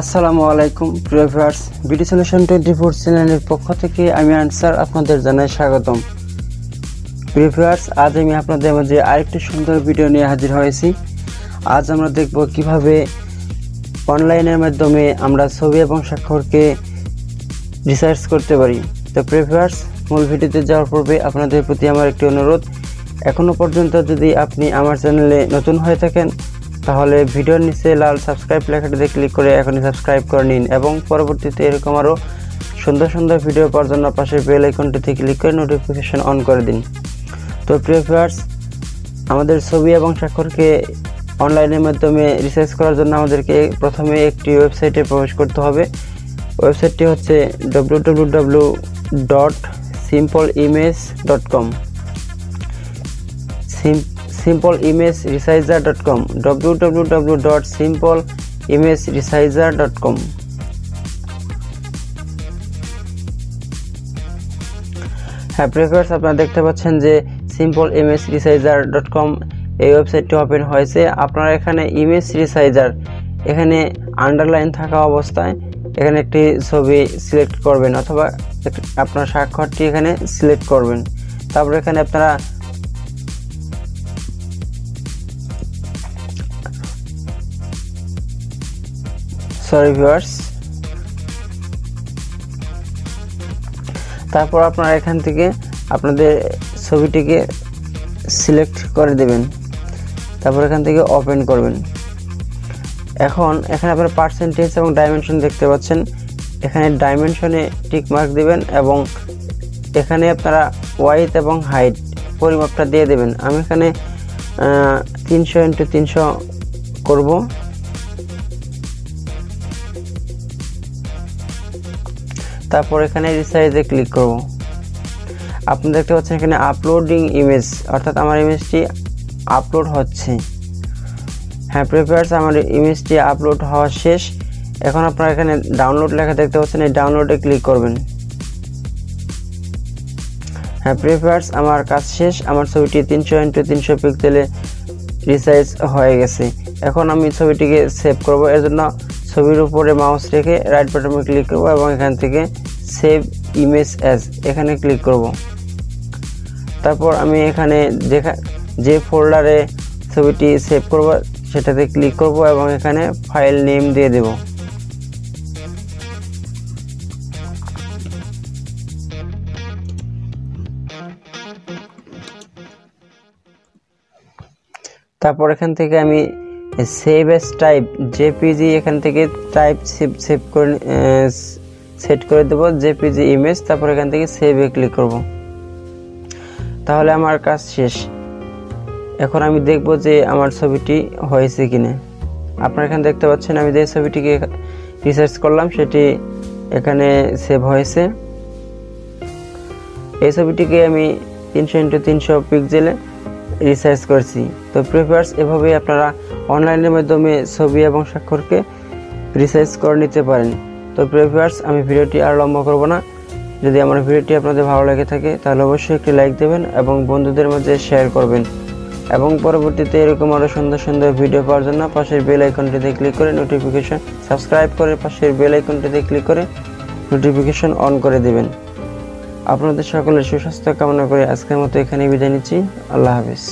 আসসালামু আলাইকুম প্রিয় ভিউয়ার্স, বিডি সলিউশন 24 চ্যানেলের পক্ষ থেকে আমি আনসার আপনাদের জানাই স্বাগতম। প্রিয় ভিউয়ার্স, আজ আমি আপনাদের মাঝে আরেকটি সুন্দর ভিডিও নিয়ে হাজির হয়েছি। আজ আমরা দেখব কিভাবে অনলাইনের মাধ্যমে আমরা ছবি এবং স্বাক্ষরকে রিসার্চ করতে পারি। তো প্রিয় ভিউয়ার্স, মূল ভিডিওতে যাওয়ার পূর্বে আপনাদের প্রতি আমার একটি অনুরোধ, এখনো পর্যন্ত যদি আপনি আমার চ্যানেলে নতুন হয়ে থাকেন তাহলে ভিডিওর নিচে লাল সাবস্ক্রাইব লেখাটিতে ক্লিক করে এখনই সাবস্ক্রাইব করে নিন এবং পরবর্তীতে এরকম আরও সুন্দর সুন্দর ভিডিও পাওয়ার জন্য পাশের বেল আইকনটিতে ক্লিক করে নোটিফিকেশন অন করে দিন। তো প্রিয় ভিউয়ার্স, আমাদের ছবি এবং স্বাক্ষরকে অনলাইনের মাধ্যমে রিসার্চ করার জন্য আমাদেরকে প্রথমে একটি ওয়েবসাইটে প্রবেশ করতে হবে। ওয়েবসাইটটি হচ্ছে www.simpleimage.com simpleimage.resizer.com www.simpleimage.resizer.com। হ্যাঁ প্রিয় ভিউয়ার্স, আপনারা দেখতে পাচ্ছেন যে simpleimage.resizer.com এই ওয়েবসাইটটি ওপেন হয়েছে। আপনারা এখানে ইমেজ রিসাইজার এখানে আন্ডারলাইন থাকা অবস্থায় এখানে একটি ছবি সিলেক্ট করবেন অথবা আপনার স্বাক্ষরটি এখানে সিলেক্ট করবেন। তারপর এখানে আপনারা তারপর আপনারা এখান থেকে আপনাদের ছবিটিকে সিলেক্ট করে দেবেন। তারপর এখান থেকে ওপেন করবেন। এখানে আপনারা পার্সেন্টেজ এবং ডাইমেনশন দেখতে পাচ্ছেন। এখানে ডাইমেনশনে টিক মার্ক দিবেন এবং এখানে আপনারা ওয়াইড এবং হাইট পরিমাপটা দিয়ে দেবেন। আমি এখানে 300x300 করব। তারপর এখানে রিসাইজে ক্লিক করব। আপনি দেখতে পাচ্ছেন এখানে আপলোডিং ইমেজ, অর্থাৎ আমার ইমেজটি আপলোড হচ্ছে। হ্যাঁ প্রিয় ভিউয়ার্স, আমার ইমেজটি আপলোড হওয়া শেষ। এখন আপনারা এখানে ডাউনলোড লেখা দেখতে পাচ্ছেন, এই ডাউনলোডে ক্লিক করবেন। হ্যাঁ প্রিয় ভিউয়ার্স, আমার কাজ শেষ। আমার ছবিটি 300x300 পিক্সেলে রিসাইজ হয়ে গেছে। এখন আমি ছবিটিকে সেভ করব। এর জন্য ছবির উপরে মাউস রেখে রাইট বাটনে ক্লিক করব এবং এখান থেকে সেভ ইমেজ অ্যাজ এখানে ক্লিক করব। তারপর আমি এখানে যে ফোল্ডারে ছবিটি সেভ করব সেটাতে ক্লিক করব এবং এখানে ফাইল নেম দিয়ে দেব। তারপর এখান থেকে আমি সেভ এস টাইপ জেপিজি এখান থেকে টাইপ সেভ করে সেট করে দেব জেপিজি ইমেজ। তারপর এখান থেকে সেভে ক্লিক করব। তাহলে আমার কাজ শেষ। এখন আমি দেখব যে আমার ছবিটি হয়েছে কিনা। আপনারা এখানে দেখতে পাচ্ছেন আমি যে ছবিটিকে রিসার্চ করলাম সেটি এখানে সেভ হয়েছে। এই ছবিটিকে আমি 300x300 পিক্সেলে রিসার্চ করছি। তো প্রিয় ভিউয়ার্স, এভাবেই আপনারা অনলাইনের মাধ্যমে ছবি এবং স্বাক্ষরকে রিসার্চ করে নিতে পারেন। তো প্রিয় ভিউয়ার্স, আমি ভিডিওটি আর লম্বা করব না। যদি আমার ভিডিওটি আপনাদের ভালো লেগে থাকে তাহলে অবশ্যই একটি লাইক দেবেন এবং বন্ধুদের মাঝে শেয়ার করবেন এবং পরবর্তীতে এরকম আরও সুন্দর সুন্দর ভিডিও পাওয়ার জন্য পাশের বেল আইকনটিতে ক্লিক করে নোটিফিকেশন সাবস্ক্রাইব করে পাশের বেল আইকনটিতে ক্লিক করে নোটিফিকেশন অন করে দেবেন। আপনাদের সকলের সুস্বাস্থ্য কামনা করে আজকের মতো এখানেই বিদায় নিচ্ছি। আল্লাহ হাফেজ।